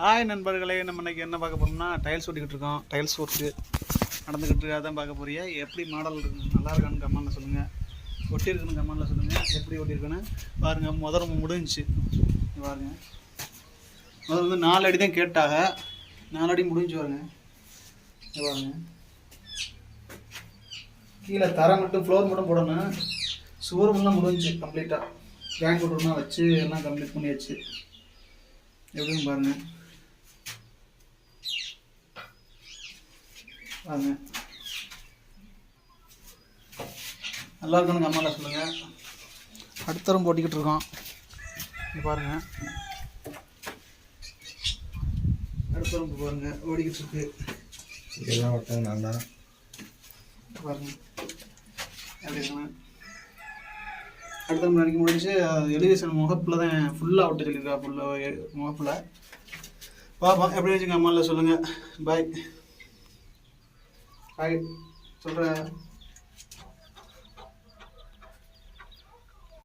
Hi நண்பர்களே, நம்ம இன்றைக்கி என்ன பார்க்க போகிறோம்னா டைல்ஸ் ஒட்டிக்கிட்டு இருக்கோம். டைல்ஸ் ஒர்க்கு நடந்துக்கிட்டு இருக்கு. அதான் பார்க்க போறியா? எப்படி மாடல் இருக்குன்னு நல்லா இருக்கான்னு கமெண்டில் சொல்லுங்கள். ஒட்டியிருக்குன்னு கமெண்டில் சொல்லுங்கள். எப்படி ஒட்டியிருக்குன்னு பாருங்கள். முதல் முடிஞ்சிச்சு பாருங்கள். முதல் வந்து 4 அடி தான் கேட்டாக. 4 அடி முடிஞ்சு பாருங்க. பாருங்க, கீழே தரை மட்டும் ஃப்ளோர் மட்டும் போடணும். சுவர் மட்டும் முடிஞ்சு கம்ப்ளீட்டாக ஜாயின் போட்டுருமா வச்சு எல்லாம் கம்ப்ளீட் பண்ணியாச்சு. எப்படின்னு பாருங்க. பாருங்க, நல்லா இருக்குன்னு கம்மால சொல்லுங்கள். அடுத்தரும் போட்டிக்கிட்டு இருக்கோம். பாருங்க, அடுத்தரும் பாருங்க ஓடிக்கிட்டு இருக்கு. இதெல்லாம் ஒட்ட நல்லா பாருங்க எப்படி இருக்குன்னு. அடுத்த மணிக்கு முடிச்சு எலிவேஷன் முகப்பில் தான் ஃபுல்லாக விட்டு சொல்லியிருக்கா. ஃபுல்லாக முகப்பில் பார்ப்போம். எப்படி வச்சுங்க அம்மாவில் சொல்லுங்கள். பாய் பாய் சொல்கிறேன்.